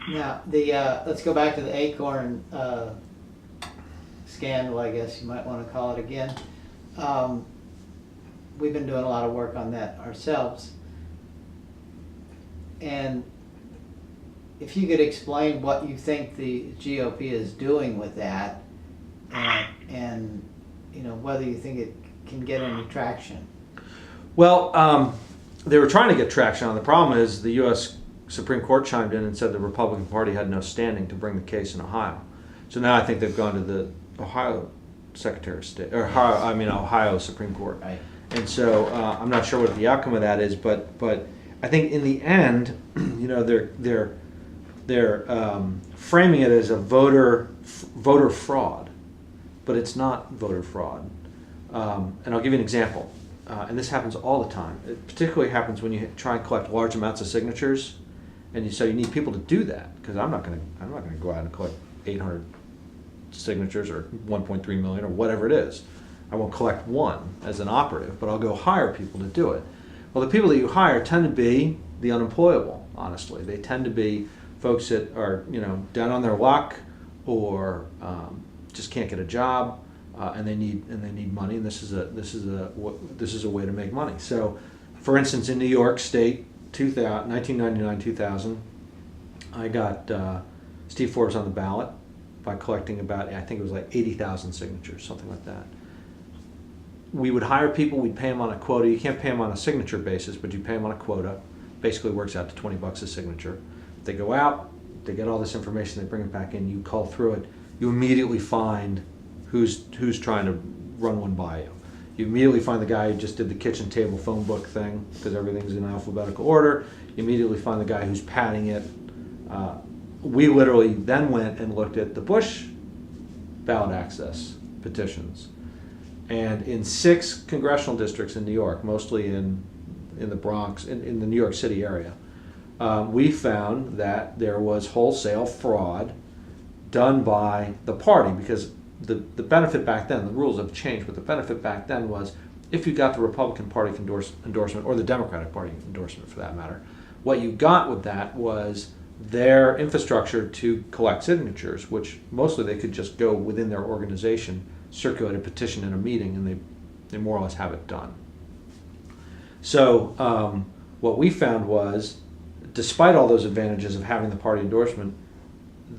Now, let's go back to the ACORN scandal, I guess you might want to call it again. We've been doing a lot of work on that ourselves. And if you could explain what you think the GOP is doing with that, and whether you think it can get any traction. Well, they were trying to get traction on. The problem is the U.S. Supreme Court chimed in and said the Republican Party had no standing to bring the case in Ohio. So now I think they've gone to the Ohio Secretary of State, or Ohio Supreme Court. Right. And so I'm not sure what the outcome of that is, but I think in the end, they're framing it as a voter fraud, but it's not voter fraud. And I'll give you an example. And this happens all the time. It particularly happens when you try and collect large amounts of signatures, and so you need people to do that, because I'm not going to go out and collect 800 signatures or 1.3 million or whatever it is. I won't collect one as an operative, but I'll go hire people to do it. Well, the people that you hire tend to be the unemployable. Honestly, they tend to be folks that are down on their luck or just can't get a job. And they need money, and this is a way to make money. So, for instance, in New York State, 1999-2000, I got Steve Forbes on the ballot by collecting about, I think it was like 80,000 signatures, something like that. We would hire people, we'd pay them on a quota. You can't pay them on a signature basis, but you pay them on a quota. Basically works out to $20 a signature. They go out, they get all this information, they bring it back in, you call through it, you immediately find who's trying to run one by you. You immediately find the guy who just did the kitchen table phone book thing, because everything's in alphabetical order. You immediately find the guy who's padding it. We literally then went and looked at the Bush ballot access petitions. And in 6 congressional districts in New York, mostly in the Bronx, in the New York City area, we found that there was wholesale fraud done by the party, because the benefit back then, the rules have changed, but the benefit back then was if you got the Republican Party endorsement, or the Democratic Party endorsement for that matter, what you got with that was their infrastructure to collect signatures, which mostly they could just go within their organization, circulate a petition in a meeting, and they more or less have it done. So what we found was, despite all those advantages of having the party endorsement,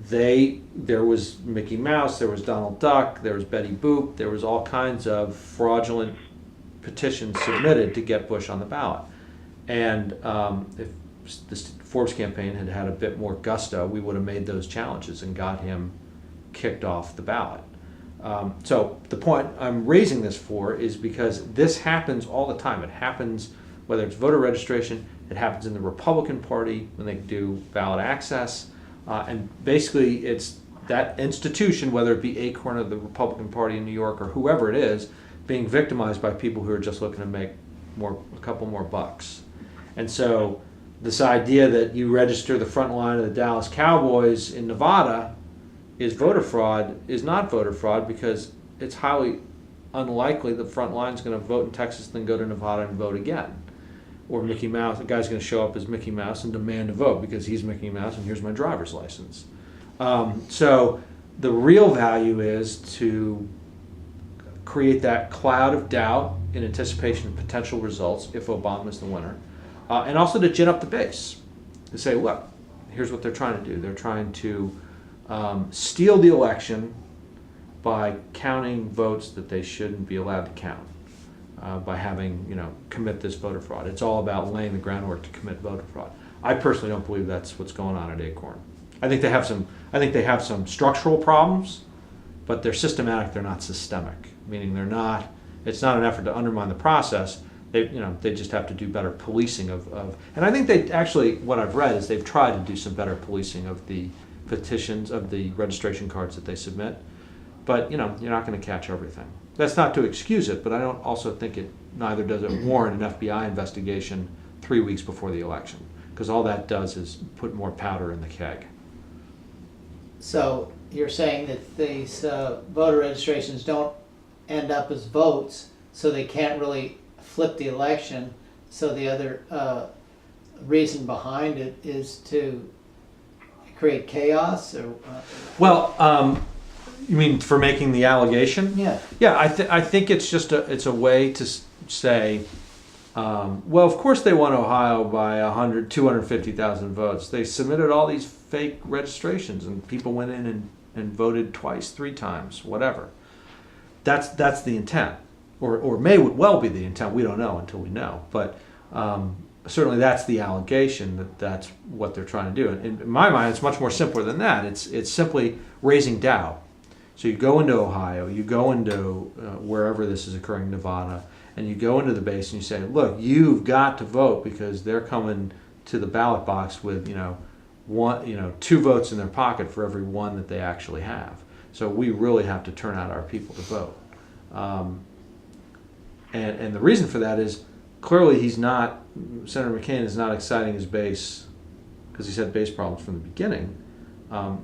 there was Mickey Mouse, there was Donald Duck, there was Betty Boop, there was all kinds of fraudulent petitions submitted to get Bush on the ballot. And if the Forbes campaign had had a bit more gusto, we would have made those challenges and got him kicked off the ballot. So the point I'm raising this for is because this happens all the time. It happens whether it's voter registration, it happens in the Republican Party when they do ballot access. And basically, it's that institution, whether it be ACORN or the Republican Party in New York or whoever it is, being victimized by people who are just looking to make a couple more bucks. And so this idea that you register the front line of the Dallas Cowboys in Nevada is voter fraud is not voter fraud, because it's highly unlikely the front line is going to vote in Texas, then go to Nevada and vote again. Or Mickey Mouse, the guy's going to show up as Mickey Mouse and demand to vote because he's Mickey Mouse and here's my driver's license. So the real value is to create that cloud of doubt in anticipation of potential results if Obama's the winner. And also to gin up the base. To say, look, here's what they're trying to do. They're trying to steal the election by counting votes that they shouldn't be allowed to count. By having, commit this voter fraud. It's all about laying the groundwork to commit voter fraud. I personally don't believe that's what's going on at ACORN. I think they have some structural problems, but they're systematic, they're not systemic. Meaning it's not an effort to undermine the process. They just have to do better policing of and I think they actually, what I've read is they've tried to do some better policing of the petitions, of the registration cards that they submit. But, you're not going to catch everything. That's not to excuse it, but I don't also think neither does it warrant an FBI investigation 3 weeks before the election, because all that does is put more powder in the keg. So you're saying that these voter registrations don't end up as votes, so they can't really flip the election. So the other reason behind it is to create chaos or? Well, you mean for making the allegation? Yeah. Yeah, I think it's just it's a way to say, well, of course they won Ohio by 250,000 votes. They submitted all these fake registrations, and people went in and voted twice, 3 times, whatever. That's the intent, or may well be the intent. We don't know until we know, but certainly that's the allegation that's what they're trying to do. And in my mind, it's much more simpler than that. It's simply raising doubt. So you go into Ohio, you go into wherever this is occurring, Nevada, and you go into the base and you say, look, you've got to vote because they're coming to the ballot box with 2 votes in their pocket for every 1 that they actually have. So we really have to turn out our people to vote. And the reason for that is clearly Senator McCain is not exciting his base because he's had base problems from the beginning.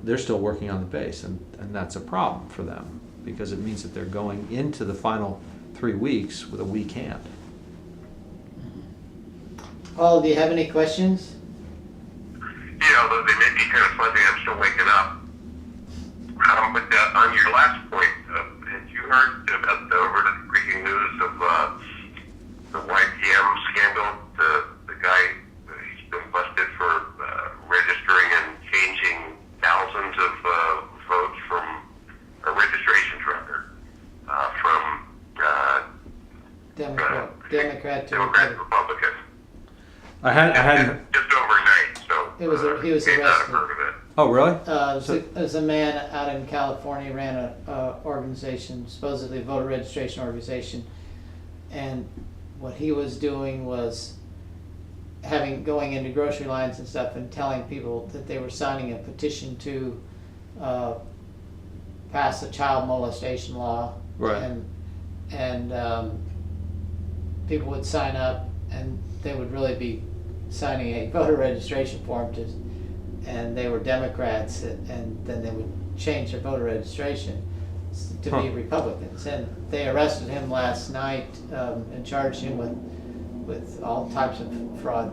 They're still working on the base, and that's a problem for them because it means that they're going into the final 3 weeks with a weak hand. Paul, do you have any questions? Yeah, although they may be kind of fuzzy, I'm still waking up. But on your last point, had you heard about the over-breaking news of the YPM scandal? The guy, he's been busted for registering and changing thousands of votes from a registration record from Democrat to Republican. I had Just overnight, so he was may not have arrested. heard of it. Oh, really? There's a man out in California ran an organization, supposedly voter registration organization, and what he was doing was going into grocery lines and stuff and telling people that they were signing a petition to pass a child molestation law. Right. And people would sign up, and they would really be signing a voter registration form and they were Democrats, and then they would change their voter registration to be Republicans. And they arrested him last night and charged him with all types of fraud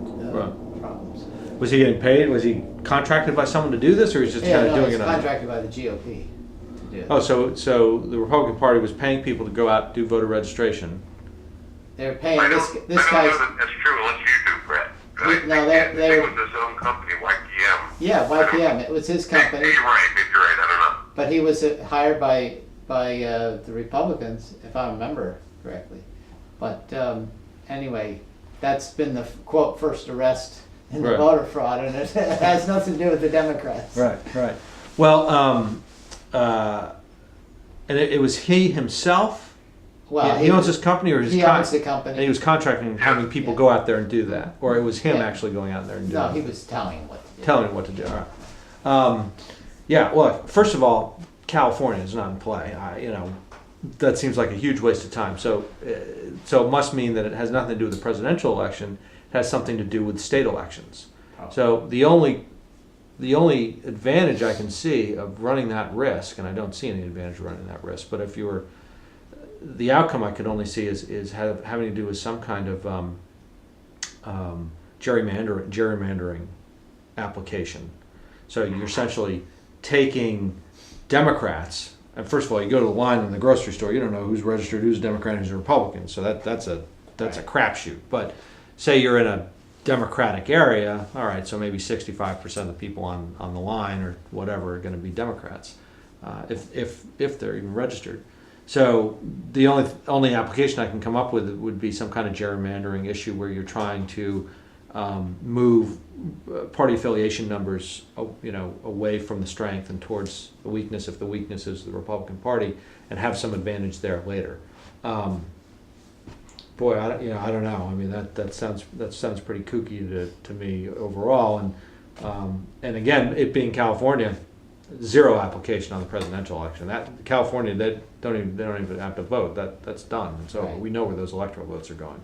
problems. Was he getting paid? Was he contracted by someone to do this, or he's just kind of doing he's it on? contracted by the GOP to do it. Oh, so the Republican Party was paying people to go out and do voter registration. They're paying I this don't guy's. know that that's true unless you do, Brett. No, it was his own company, YPM. Yeah, YPM. It was his company. Maybe you're right, I don't know. But he was hired by the Republicans, if I remember correctly. But anyway, that's been the quote first arrest in the voter fraud, and it has nothing to do with the Democrats. Right. Well, and it was he himself. Well, he owns this company, or he owns the company. And he was contracting and having people go out there and do that, or it was him actually going out there and doing it. No, he was telling him what to do. Telling him what to do. All right. Yeah. Look, first of all, California is not in play. That seems like a huge waste of time. So it must mean that it has nothing to do with the presidential election. It has something to do with state elections. Oh. So the only advantage I can see of running that risk, and I don't see any advantage of running that risk, but if you were, the outcome I could only see is having to do with some kind of gerrymandering application. So you're essentially taking Democrats, and first of all, you go to the line in the grocery store, you don't know who's registered, who's a Democrat, who's a Republican. So that's a crapshoot. But say you're in a Democratic area, all right, so maybe 65% of the people on the line or whatever are going to be Democrats, if they're even registered. So the only application I can come up with would be some kind of gerrymandering issue where you're trying to move party affiliation numbers, away from the strength and towards the weakness, if the weakness is the Republican Party, and have some advantage there later. Boy, I don't know. I mean, that sounds pretty kooky to me overall. And again, it being California, zero application on the presidential election. California, they don't even have to vote. That's done. And so we know where those electoral votes are going.